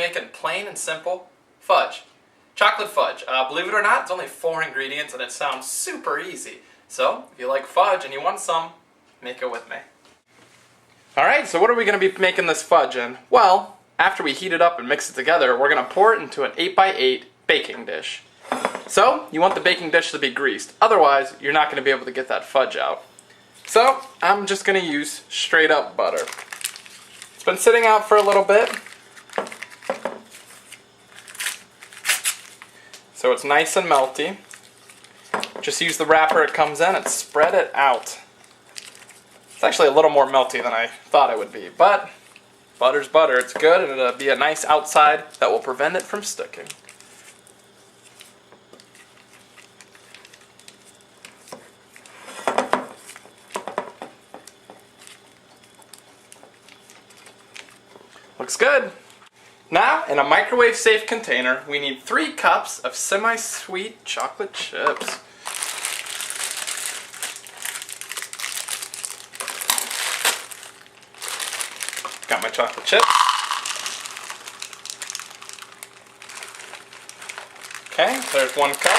making plain and simple fudge. Chocolate fudge. Believe it or not, it's only 4 ingredients and it sounds super easy. So, if you like fudge and you want some, make it with me. Alright, so what are we going to be making this fudge in? Well, after we heat it up and mix it together, we're going to pour it into an 8x8 baking dish. So, you want the baking dish to be greased. Otherwise, you're not going to be able to get that fudge out. So, I'm just going to use straight up butter. It's been sitting out for a little bit. So it's nice and melty. Just use the wrapper it comes in and spread it out. It's actually a little more melty than I thought it would be, but butter's butter. It's good, and it'll be a nice outside that will prevent it from sticking. Looks good. Now, in a microwave-safe container, we need 3 cups of semi-sweet chocolate chips. Got my chocolate chips. Okay, there's 1 cup.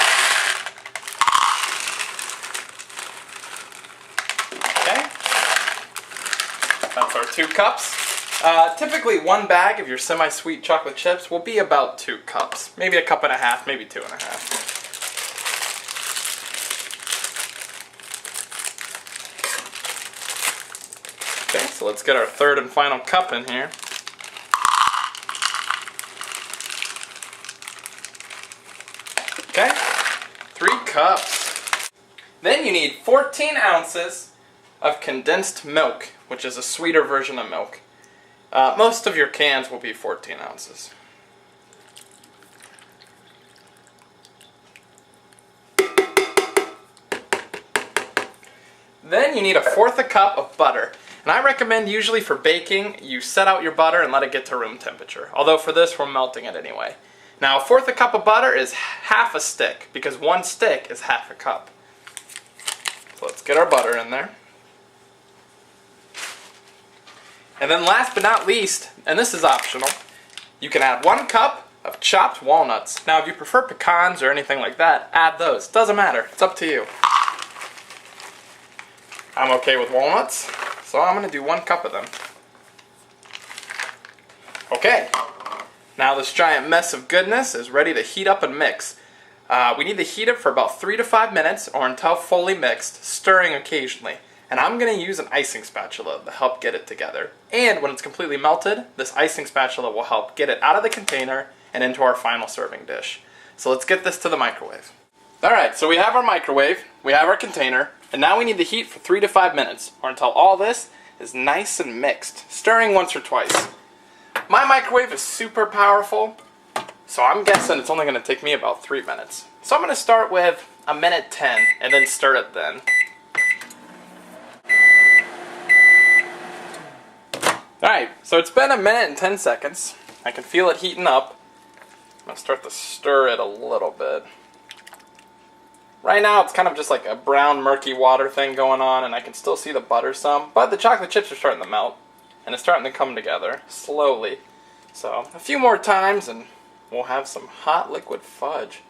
Okay, that's our 2 cups. Typically 1 bag of your semi-sweet chocolate chips will be about 2 cups. Maybe a cup and a half, maybe 2 and a half. Okay, so let's get our 3rd and final cup in here. Okay, 3 cups. Then you need 14 ounces of condensed milk, which is a sweeter version of milk. Most of your cans will be 14 ounces. Then you need 1/4 cup of butter. And I recommend usually for baking, you set out your butter and let it get to room temperature. Although for this, we're melting it anyway. Now, 1/4 cup of butter is half a stick, because 1 stick is half a cup. So let's get our butter in there. And then last but not least, and this is optional, you can add 1 cup of chopped walnuts. Now if you prefer pecans or anything like that, add those. Doesn't matter, it's up to you. I'm okay with walnuts, so I'm going to do 1 cup of them. Okay, now this giant mess of goodness is ready to heat up and mix. We need to heat it for about 3 to 5 minutes or until fully mixed, stirring occasionally. And I'm going to use an icing spatula to help get it together. And when it's completely melted, this icing spatula will help get it out of the container and into our final serving dish. So let's get this to the microwave. Alright, so we have our microwave, we have our container, and now we need to heat for 3 to 5 minutes, or until all this is nice and mixed, stirring once or twice. My microwave is super powerful, so I'm guessing it's only going to take me about 3 minutes. So I'm going to start with 1:10 and then stir it then. Alright, so it's been 1:10 seconds. I can feel it heating up. I'm going to start to stir it a little bit. Right now it's kind of just like a brown murky water thing going on, and I can still see the butter some, but the chocolate chips are starting to melt, and it's starting to come together slowly. So a few more times and we'll have some hot liquid fudge.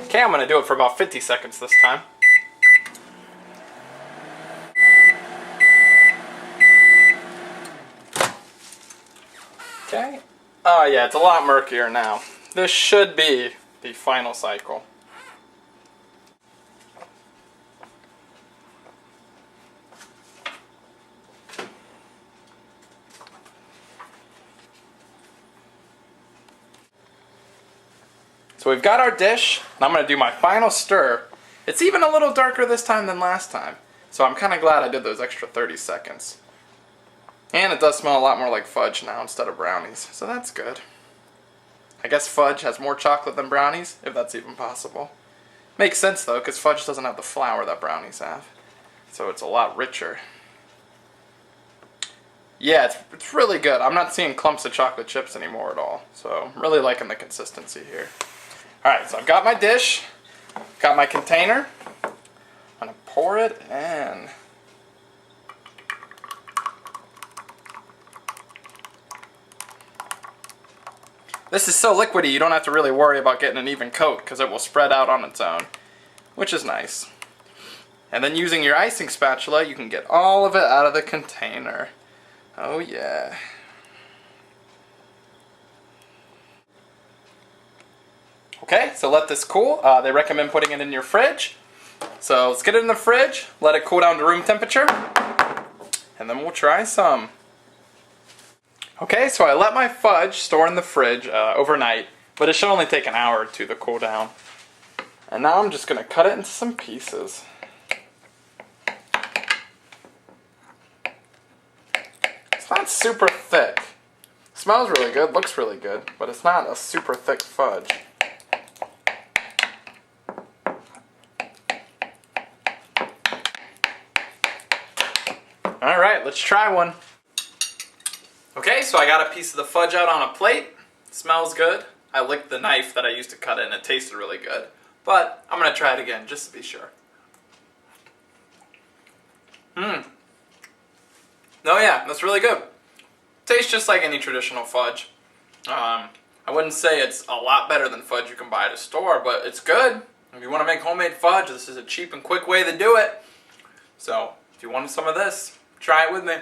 Okay, I'm going to do it for about 50 seconds this time. Okay. Oh yeah, it's a lot murkier now. This should be the final cycle. So we've got our dish, and I'm going to do my final stir. It's even a little darker this time than last time, so I'm kind of glad I did those extra 30 seconds. And it does smell a lot more like fudge now instead of brownies, so that's good. I guess fudge has more chocolate than brownies, if that's even possible. Makes sense though, because fudge doesn't have the flour that brownies have, so it's a lot richer. Yeah, it's really good. I'm not seeing clumps of chocolate chips anymore at all, so I'm really liking the consistency here. Alright, so I've got my dish, got my container. I'm going to pour it in. This is so liquidy you don't have to really worry about getting an even coat because it will spread out on its own, which is nice. And then using your icing spatula, you can get all of it out of the container. Oh yeah. Okay, so let this cool. They recommend putting it in your fridge. So let's get it in the fridge, let it cool down to room temperature, and then we'll try some. Okay, so I let my fudge store in the fridge overnight, but it should only take an hour or two to cool down. And now I'm just going to cut it into some pieces. It's not super thick. Smells really good, looks really good, but it's not a super thick fudge. Alright, let's try one. Okay, so I got a piece of the fudge out on a plate. It smells good. I licked the knife that I used to cut it and it tasted really good. But I'm going to try it again just to be sure. Oh yeah, that's really good. Tastes just like any traditional fudge. I wouldn't say it's a lot better than fudge you can buy at a store, but it's good. If you want to make homemade fudge, this is a cheap and quick way to do it. So, if you wanted some of this, try it with me.